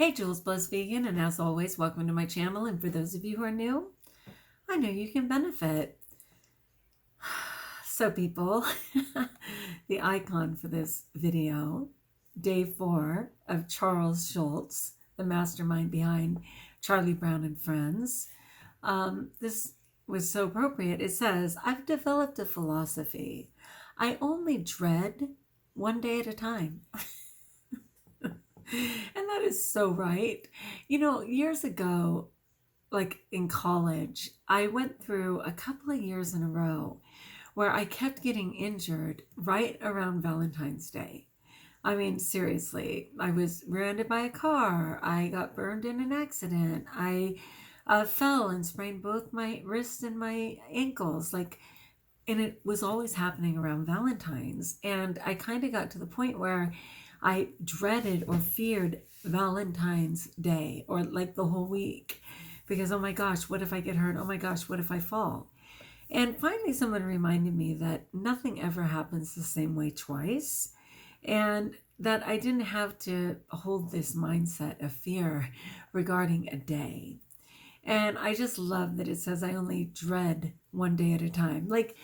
Hey, JulesBlessedVegan, and as always, welcome to my channel. And for those of you who are new, I know you can benefit. So people, the icon for this video, day 4 of Charles Schulz, the mastermind behind Charlie Brown and Friends. This was so appropriate. It says, I've developed a philosophy. I only dread one day at a time. And that is so right. You know, years ago, like in college, I went through a couple of years in a row where I kept getting injured right around Valentine's Day. I mean, seriously, I was rear-ended by a car. I got burned in an accident. I fell and sprained both my wrists and my ankles. And it was always happening around Valentine's. And I kind of got to the point where I dreaded or feared Valentine's Day or like the whole week because, oh my gosh, what if I get hurt? Oh my gosh, what if I fall? And finally, someone reminded me that nothing ever happens the same way twice, and that I didn't have to hold this mindset of fear regarding a day. And I just love that it says I only dread one day at a time. Like,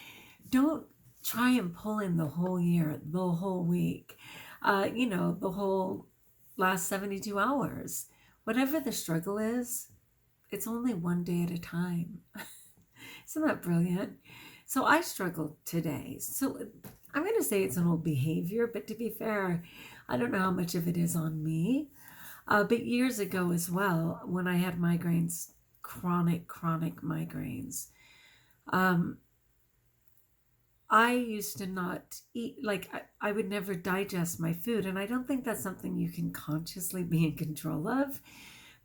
don't try and pull in the whole year, the whole week. The whole last 72 hours. Whatever the struggle is, it's only one day at a time. Isn't that brilliant? So I struggled today. So I'm going to say it's an old behavior, but to be fair, I don't know how much of it is on me. But years ago as well, when I had migraines, chronic migraines, I used to not eat, like I would never digest my food. And I don't think that's something you can consciously be in control of,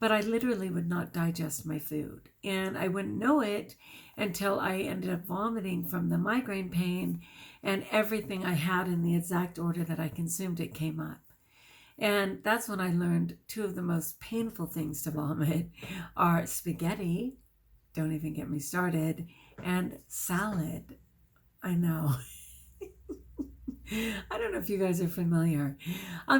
but I literally would not digest my food. And I wouldn't know it until I ended up vomiting from the migraine pain, and everything I had in the exact order that I consumed it came up. And that's when I learned two of the most painful things to vomit are spaghetti, don't even get me started, and salad. I know. I don't know if you guys are familiar.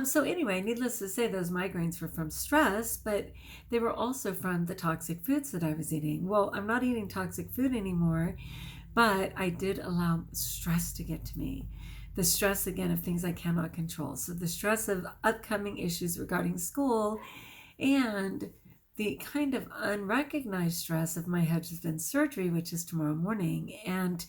So anyway, needless to say, those migraines were from stress, but they were also from the toxic foods that I was eating. Well, I'm not eating toxic food anymore, but I did allow stress to get to me. The stress, again, of things I cannot control. So the stress of upcoming issues regarding school and the kind of unrecognized stress of my husband's surgery, which is tomorrow morning. And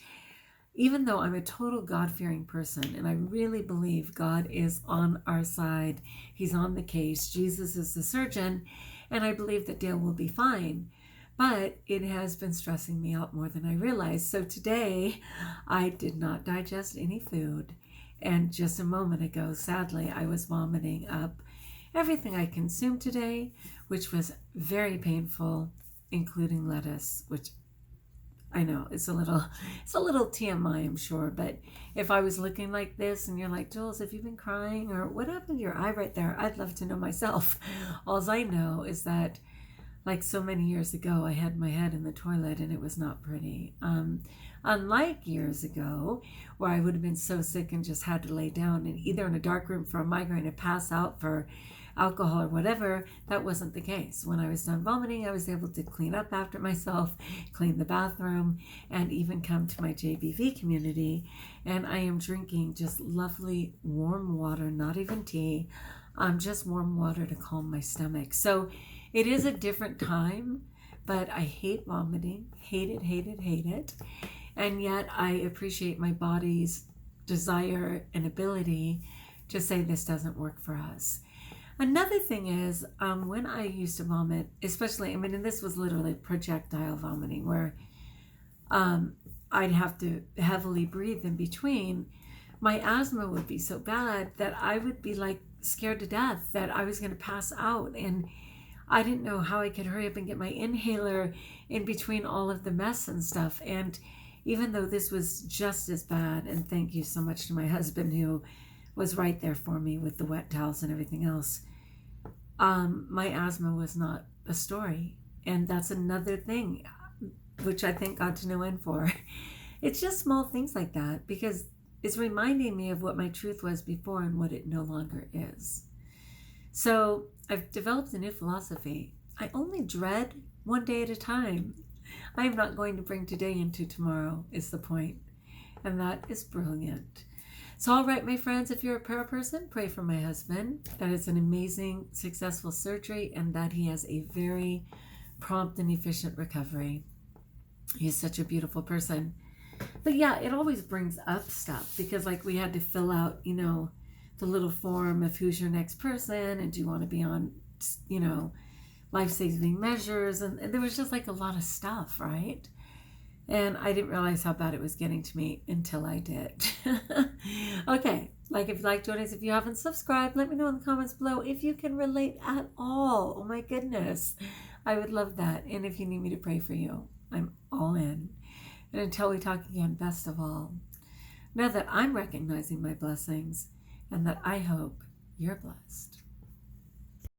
even though I'm a total God-fearing person, and I really believe God is on our side, he's on the case, Jesus is the surgeon, and I believe that Dale will be fine, but it has been stressing me out more than I realized. So today, I did not digest any food, and just a moment ago, sadly, I was vomiting up everything I consumed today, which was very painful, including lettuce, which I know it's a little TMI, I'm sure, but if I was looking like this and you're like, Jules, have you been crying, or what happened to your eye right there? I'd love to know myself. All I know is that, like so many years ago, I had my head in the toilet and it was not pretty. Unlike years ago, where I would have been so sick and just had to lay down and either in a dark room for a migraine or pass out for alcohol or whatever, that wasn't the case. When I was done vomiting, I was able to clean up after myself, clean the bathroom, and even come to my JBV community. And I am drinking just lovely warm water, not even tea, just warm water to calm my stomach. So it is a different time, but I hate vomiting, hate it. And yet I appreciate my body's desire and ability to say this doesn't work for us. Another thing is, when I used to vomit, especially, and this was literally projectile vomiting, where I'd have to heavily breathe in between, my asthma would be so bad that I would be like scared to death that I was going to pass out. And I didn't know how I could hurry up and get my inhaler in between all of the mess and stuff. And even though this was just as bad, and thank you so much to my husband who was right there for me with the wet towels and everything else, my asthma was not a story. And that's another thing, which I thank God to no end for. It's just small things like that, because it's reminding me of what my truth was before and what it no longer is. So I've developed a new philosophy. I only dread one day at a time. I am not going to bring today into tomorrow, is the point. And that is brilliant. So, all right, my friends, if you're a prayer person, pray for my husband, that it's an amazing, successful surgery and that he has a very prompt and efficient recovery. He's such a beautiful person. But yeah, it always brings up stuff because, like, we had to fill out, the little form of who's your next person and do you want to be on, life-saving measures. And there was just like a lot of stuff, right? And I didn't realize how bad it was getting to me until I did. Okay, if you like, join us. If you haven't subscribed, let me know in the comments below if you can relate at all. Oh my goodness, I would love that. And if you need me to pray for you, I'm all in. And until we talk again, best of all, know that I'm recognizing my blessings and that I hope you're blessed.